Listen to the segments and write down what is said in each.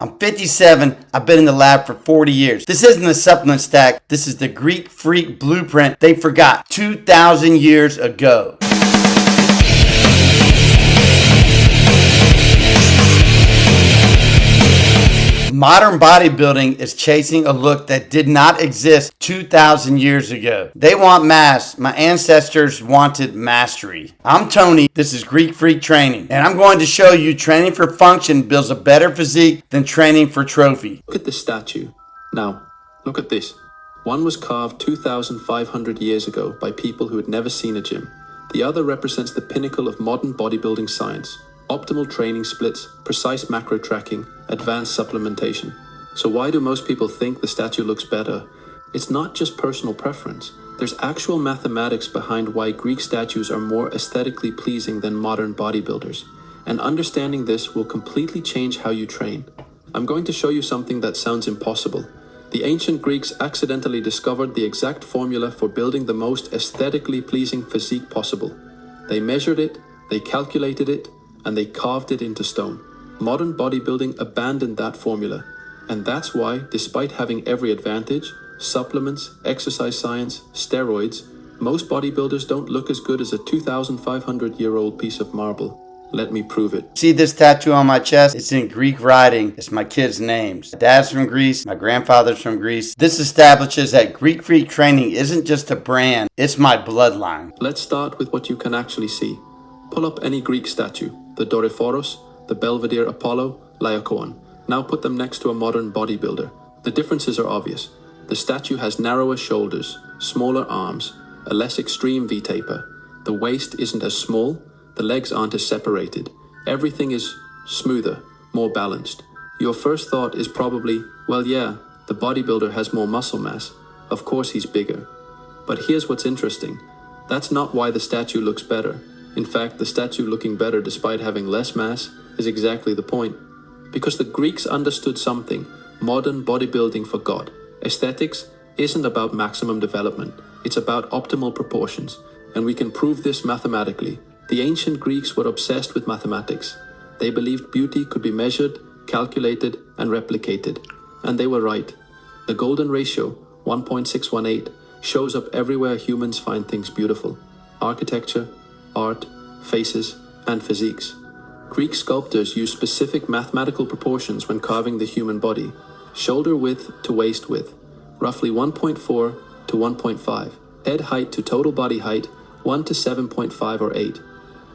I'm 57. I've been in the lab for 40 years. This isn't a supplement stack. This is the Greek freak blueprint they forgot 2,000 years ago. Modern bodybuilding is chasing a look that did not exist 2,000 years ago. They want mass. My ancestors wanted mastery. I'm Tony. This is Greek Freak Training. And I'm going to show you training for function builds a better physique than training for trophy. Look at this statue. Now, look at this. One was carved 2,500 years ago by people who had never seen a gym. The other represents the pinnacle of modern bodybuilding science. Optimal training splits, precise macro tracking, advanced supplementation. So why do most people think the statue looks better? It's not just personal preference. There's actual mathematics behind why Greek statues are more aesthetically pleasing than modern bodybuilders. And understanding this will completely change how you train. I'm going to show you something that sounds impossible. The ancient Greeks accidentally discovered the exact formula for building the most aesthetically pleasing physique possible. They measured it, they calculated it, and they carved it into stone. Modern bodybuilding abandoned that formula, and that's why, despite having every advantage, supplements, exercise science, steroids, most bodybuilders don't look as good as a 2,500-year-old piece of marble. Let me prove it. See this tattoo on my chest? It's in Greek writing. It's my kids' names. My dad's from Greece. My grandfather's from Greece. This establishes that Greek Freak Training isn't just a brand. It's my bloodline. Let's start with what you can actually see. Pull up any Greek statue, the Doryphoros, the Belvedere Apollo, Laocoon. Now put them next to a modern bodybuilder. The differences are obvious. The statue has narrower shoulders, smaller arms, a less extreme V-taper. The waist isn't as small, the legs aren't as separated. Everything is smoother, more balanced. Your first thought is probably, well yeah, the bodybuilder has more muscle mass. Of course he's bigger. But here's what's interesting. That's not why the statue looks better. In fact, the statue looking better despite having less mass is exactly the point. Because the Greeks understood something modern bodybuilding forgot. Aesthetics isn't about maximum development, it's about optimal proportions, and we can prove this mathematically. The ancient Greeks were obsessed with mathematics. They believed beauty could be measured, calculated, and replicated. And they were right. The golden ratio, 1.618, shows up everywhere humans find things beautiful. Architecture, art, faces, and physiques. Greek sculptors used specific mathematical proportions when carving the human body. Shoulder width to waist width, roughly 1.4 to 1.5. Head height to total body height, 1 to 7.5 or 8.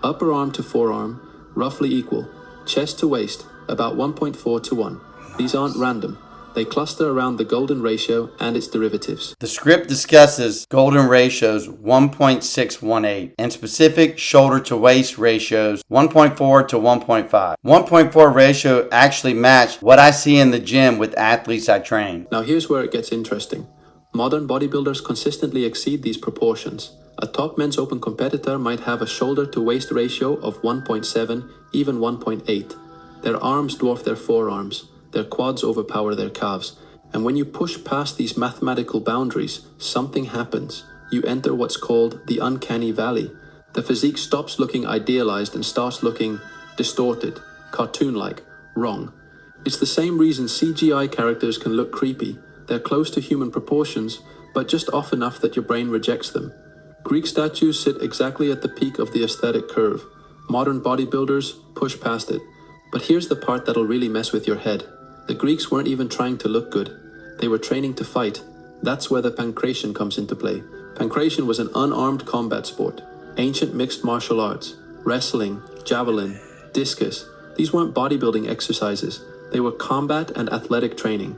Upper arm to forearm, roughly equal. Chest to waist, about 1.4 to 1. These aren't random. They cluster around the golden ratio and its derivatives. The script discusses golden ratios 1.618 and specific shoulder to waist ratios 1.4 to 1.5. 1.4 ratio actually matched what I see in the gym with athletes I train. Now here's where it gets interesting. Modern bodybuilders consistently exceed these proportions. A top men's open competitor might have a shoulder to waist ratio of 1.7, even 1.8. Their arms dwarf their forearms. Their quads overpower their calves. And when you push past these mathematical boundaries, something happens. You enter what's called the Uncanny Valley. The physique stops looking idealized and starts looking distorted, cartoon-like, wrong. It's the same reason CGI characters can look creepy. They're close to human proportions, but just off enough that your brain rejects them. Greek statues sit exactly at the peak of the aesthetic curve. Modern bodybuilders push past it. But here's the part that'll really mess with your head. The Greeks weren't even trying to look good. They were training to fight. That's where the pankration comes into play. Pankration was an unarmed combat sport. Ancient mixed martial arts, wrestling, javelin, discus. These weren't bodybuilding exercises. They were combat and athletic training.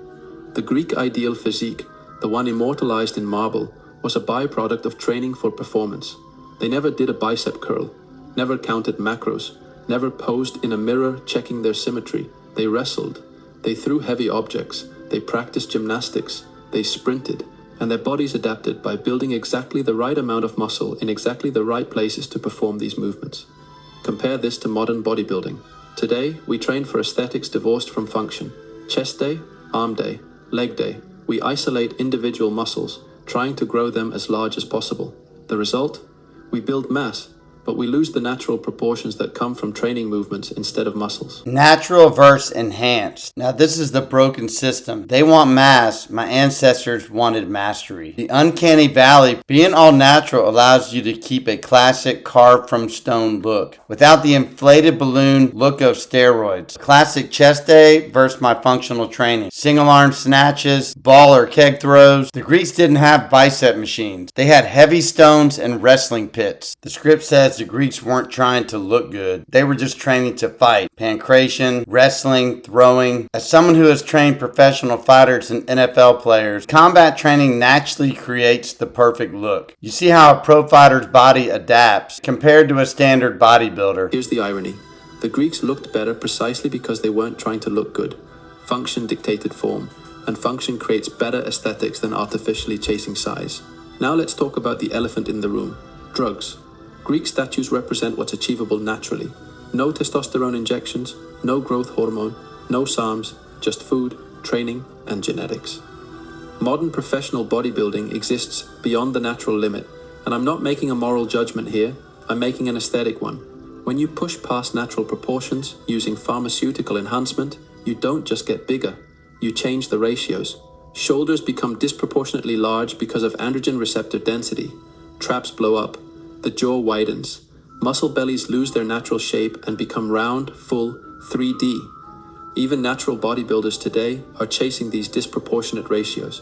The Greek ideal physique, the one immortalized in marble, was a byproduct of training for performance. They never did a bicep curl, never counted macros, never posed in a mirror checking their symmetry. They wrestled. They threw heavy objects, they practiced gymnastics, they sprinted, and their bodies adapted by building exactly the right amount of muscle in exactly the right places to perform these movements. Compare this to modern bodybuilding. Today, we train for aesthetics divorced from function. Chest day, arm day, leg day. We isolate individual muscles, trying to grow them as large as possible. The result? We build mass, but we lose the natural proportions that come from training movements instead of muscles. Natural versus enhanced. Now this is the broken system. They want mass. My ancestors wanted mastery. The Uncanny Valley, being all natural, allows you to keep a classic carved from stone look without the inflated balloon look of steroids. Classic chest day versus my functional training. Single arm snatches, ball or keg throws. The Greeks didn't have bicep machines. They had heavy stones and wrestling pits. The script says the Greeks weren't trying to look good. They were just training to fight. Pancration, wrestling, throwing. As someone who has trained professional fighters and NFL players, combat training naturally creates the perfect look. You see how a pro fighter's body adapts compared to a standard bodybuilder. Here's the irony. The Greeks looked better precisely because they weren't trying to look good. Function dictated form, and function creates better aesthetics than artificially chasing size. Now let's talk about the elephant in the room, drugs. Greek statues represent what's achievable naturally. No testosterone injections, no growth hormone, no psalms, just food, training, and genetics. Modern professional bodybuilding exists beyond the natural limit, and I'm not making a moral judgment here, I'm making an aesthetic one. When you push past natural proportions using pharmaceutical enhancement, you don't just get bigger, you change the ratios. Shoulders become disproportionately large because of androgen receptor density. Traps blow up. The jaw widens. Muscle bellies lose their natural shape and become round, full, 3D. Even natural bodybuilders today are chasing these disproportionate ratios,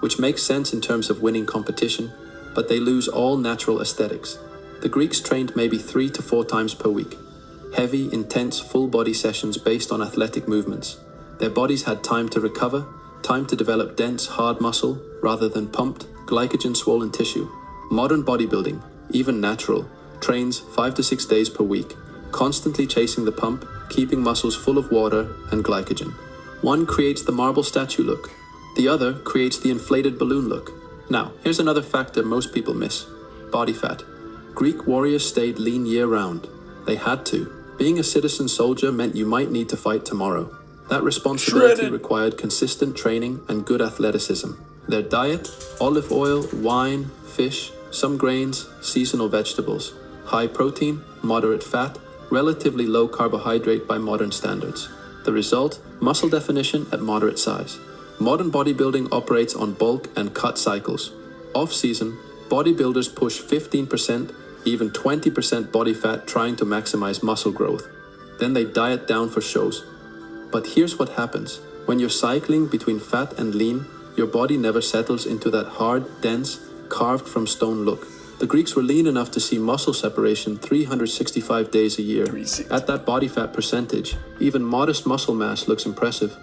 which makes sense in terms of winning competition, but they lose all natural aesthetics. The Greeks trained maybe 3 to 4 times per week. Heavy, intense, full body sessions based on athletic movements. Their bodies had time to recover, time to develop dense, hard muscle rather than pumped, glycogen-swollen tissue. Modern bodybuilding, even natural, trains 5 to 6 days per week, constantly chasing the pump, keeping muscles full of water and glycogen. One creates the marble statue look. The other creates the inflated balloon look. Now, here's another factor most people miss. Body fat. Greek warriors stayed lean year-round. They had to. Being a citizen soldier meant you might need to fight tomorrow. That responsibility required consistent training and good athleticism. Their diet: olive oil, wine, fish, some grains, seasonal vegetables. High protein, moderate fat, relatively low carbohydrate by modern standards. The result: muscle definition at moderate size. Modern bodybuilding operates on bulk and cut cycles. Off-season, bodybuilders push 15%, even 20% body fat trying to maximize muscle growth. Then they diet down for shows. But here's what happens. When you're cycling between fat and lean, your body never settles into that hard, dense, carved from stone look. The Greeks were lean enough to see muscle separation 365 days a year. At that body fat percentage, even modest muscle mass looks impressive.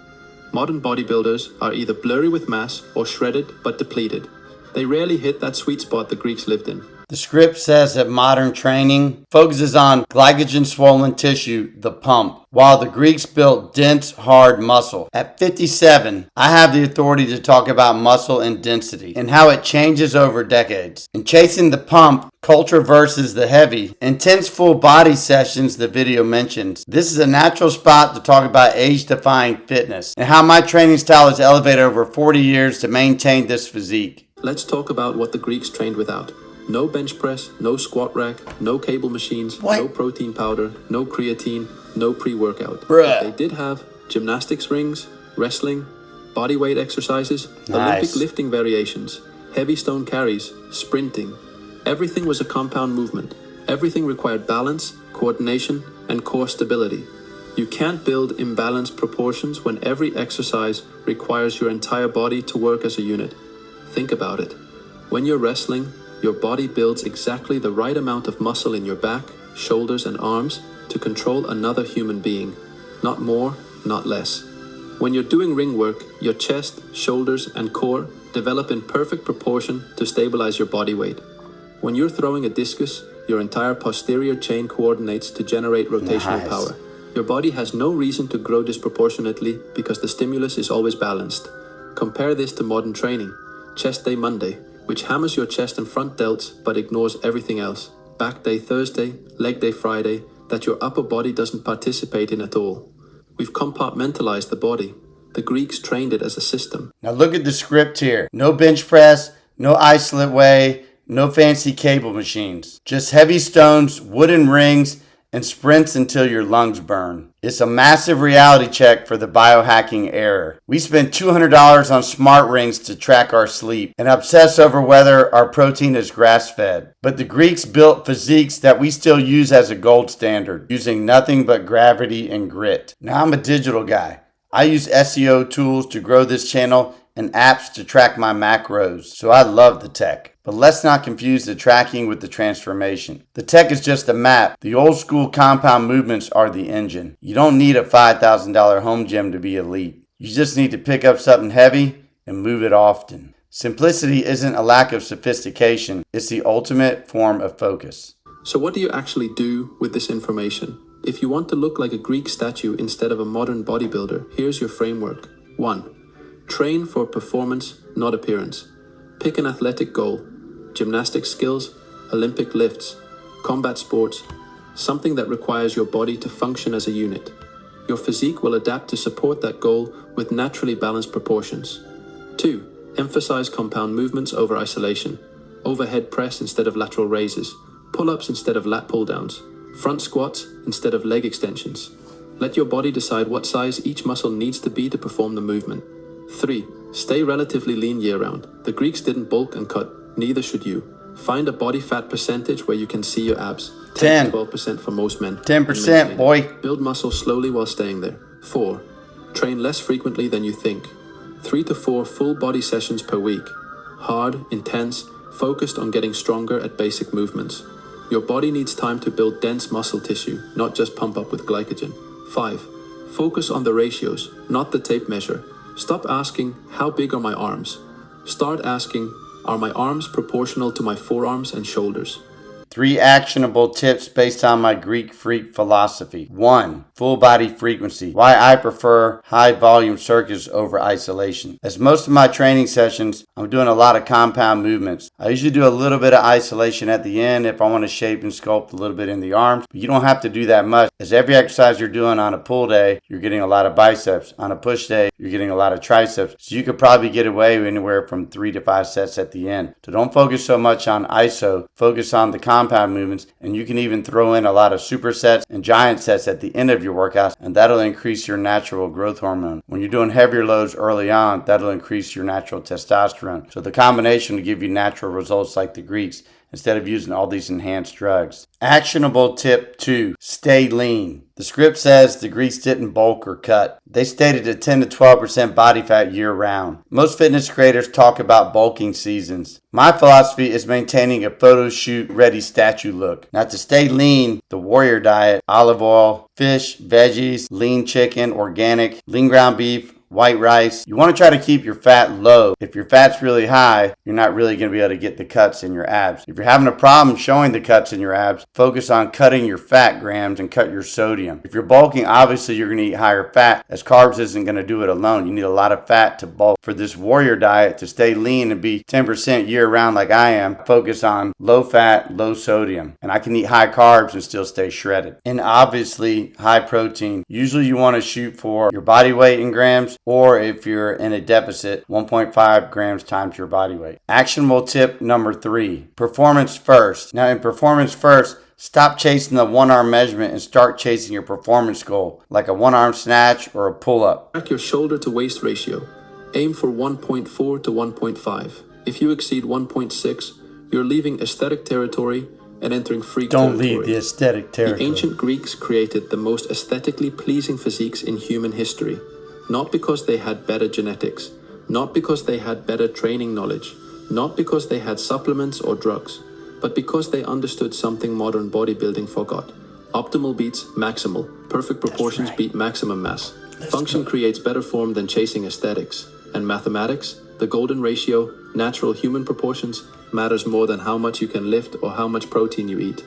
Modern bodybuilders are either blurry with mass or shredded but depleted. They rarely hit that sweet spot the Greeks lived in. The script says that modern training focuses on glycogen-swollen tissue, the pump, while the Greeks built dense, hard muscle. At 57, I have the authority to talk about muscle and density and how it changes over decades. In chasing the pump, culture versus the heavy, intense full body sessions the video mentions. This is a natural spot to talk about age-defying fitness and how my training style has elevated over 40 years to maintain this physique. Let's talk about what the Greeks trained without. No bench press, no squat rack, no cable machines, no protein powder, no creatine, no pre-workout. But they did have gymnastics rings, wrestling, body weight exercises, Olympic lifting variations, heavy stone carries, sprinting. Everything was a compound movement. Everything required balance, coordination, and core stability. You can't build imbalanced proportions when every exercise requires your entire body to work as a unit. Think about it. When you're wrestling, your body builds exactly the right amount of muscle in your back, shoulders, and arms to control another human being. Not more, not less. When you're doing ring work, your chest, shoulders, and core develop in perfect proportion to stabilize your body weight. When you're throwing a discus, your entire posterior chain coordinates to generate rotational power. Your body has no reason to grow disproportionately because the stimulus is always balanced. Compare this to modern training. Chest Day Monday, which hammers your chest and front delts but ignores everything else. Back Day Thursday, Leg Day Friday, that your upper body doesn't participate in at all. We've compartmentalized the body. The Greeks trained it as a system. Now look at the script here. No bench press, no isolate way, No fancy cable machines. Just heavy stones, wooden rings, and sprints until your lungs burn. It's a massive reality check for the biohacking era. We spend $200 on smart rings to track our sleep and obsess over whether our protein is grass-fed. But the Greeks built physiques that we still use as a gold standard, using nothing but gravity and grit. Now I'm a digital guy. I use SEO tools to grow this channel and apps to track my macros, so I love the tech. But let's not confuse the tracking with the transformation. The tech is just a map. The old school compound movements are the engine. You don't need a $5,000 home gym to be elite. You just need to pick up something heavy and move it often. Simplicity isn't a lack of sophistication, it's the ultimate form of focus. So what do you actually do with this information? If you want to look like a Greek statue instead of a modern bodybuilder, here's your framework. 1. Train for performance, not appearance. Pick an athletic goal. Gymnastic skills, Olympic lifts, combat sports, something that requires your body to function as a unit. Your physique will adapt to support that goal with naturally balanced proportions. 2. Emphasize compound movements over isolation. Overhead press instead of lateral raises. Pull-ups instead of lat pull-downs. Front squats instead of leg extensions. Let your body decide what size each muscle needs to be to perform the movement. 3. Stay relatively lean year-round. The Greeks didn't bulk and cut, neither should you. Find a body fat percentage where you can see your abs. 10 to 12% for most men. 10%, boy. Build muscle slowly while staying there. 4. Train less frequently than you think. 3 to 4 full body sessions per week. Hard, intense, focused on getting stronger at basic movements. Your body needs time to build dense muscle tissue, not just pump up with glycogen. 5. Focus on the ratios, not the tape measure. Stop asking, how big are my arms? Start asking, are my arms proportional to my forearms and shoulders? 3 actionable tips based on my Greek freak philosophy. 1. Full body frequency. Why I prefer high volume circuits over isolation. As most of my training sessions, I'm doing a lot of compound movements. I usually do a little bit of isolation at the end if I want to shape and sculpt a little bit in the arms. But you don't have to do that much, as every exercise you're doing on a pull day, you're getting a lot of biceps. On a push day, you're getting a lot of triceps. So you could probably get away with anywhere from 3 to 5 sets at the end. So don't focus so much on ISO. Focus on the compound movements, and you can even throw in a lot of supersets and giant sets at the end of your workouts, and that'll increase your natural growth hormone. When you're doing heavier loads early on, that'll increase your natural testosterone. So the combination will give you natural results like the Greeks, instead of using all these enhanced drugs. Actionable tip 2, stay lean. The script says the Greeks didn't bulk or cut. They stated a 10 to 12% body fat year round. Most fitness creators talk about bulking seasons. My philosophy is maintaining a photo shoot ready statue look. Now to stay lean, the warrior diet, olive oil, fish, veggies, lean chicken, organic, lean ground beef, white rice. You want to try to keep your fat low. If your fat's really high, you're not really going to be able to get the cuts in your abs. If you're having a problem showing the cuts in your abs, focus on cutting your fat grams and cut your sodium. If you're bulking, obviously you're going to eat higher fat, as carbs isn't going to do it alone. You need a lot of fat to bulk. For this warrior diet to stay lean and be 10% year round like I am, focus on low fat, low sodium. And I can eat high carbs and still stay shredded. And obviously high protein. Usually you want to shoot for your body weight in grams, or if you're in a deficit, 1.5 grams times your body weight. Actionable tip number 3, performance first. Now in performance first, stop chasing the one-arm measurement and start chasing your performance goal, like a one-arm snatch or a pull-up. Track your shoulder to waist ratio. Aim for 1.4 to 1.5. If you exceed 1.6, you're leaving aesthetic territory and entering freak territory. Don't leave the aesthetic territory. The ancient Greeks created the most aesthetically pleasing physiques in human history. Not because they had better genetics, not because they had better training knowledge, not because they had supplements or drugs, but because they understood something modern bodybuilding forgot. Optimal beats maximal, perfect proportions beat maximum mass. Function creates better form than chasing aesthetics. And mathematics, the golden ratio, natural human proportions, matters more than how much you can lift or how much protein you eat.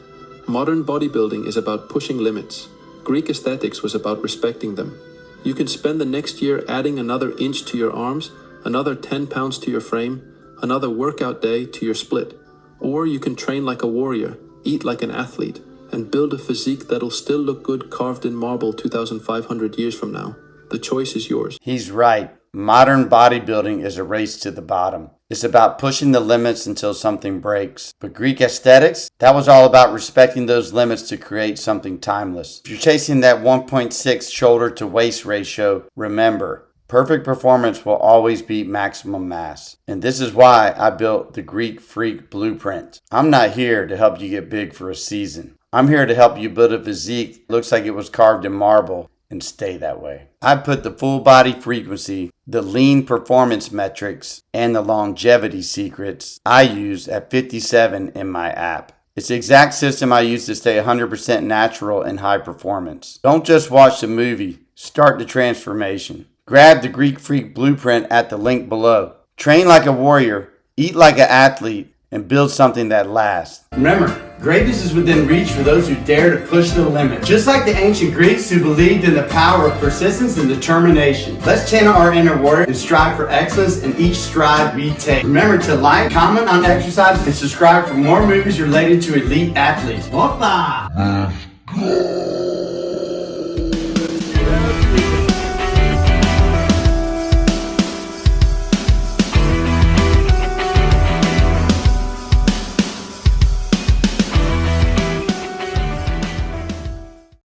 Modern bodybuilding is about pushing limits. Greek aesthetics was about respecting them. You can spend the next year adding another inch to your arms, another 10 pounds to your frame, another workout day to your split. Or you can train like a warrior, eat like an athlete, and build a physique that'll still look good carved in marble 2,500 years from now. The choice is yours. He's right. Modern bodybuilding is a race to the bottom. It's about pushing the limits until something breaks. But Greek aesthetics, that was all about respecting those limits to create something timeless. If you're chasing that 1.6 shoulder to waist ratio, remember, perfect performance will always beat maximum mass. And this is why I built the Greek Freak Blueprint. I'm not here to help you get big for a season. I'm here to help you build a physique that looks like it was carved in marble and stay that way. I put the full body frequency, the lean performance metrics, and the longevity secrets I use at 57 in my app. It's the exact system I use to stay 100% natural and high performance. Don't just watch the movie, start the transformation. Grab the Greek Freak Blueprint at the link below. Train like a warrior, eat like an athlete, and build something that lasts. Remember, greatness is within reach for those who dare to push the limit. Just like the ancient Greeks who believed in the power of persistence and determination. Let's channel our inner warrior and strive for excellence in each stride we take. Remember to like, comment on exercise, and subscribe for more movies related to elite athletes. Let's go!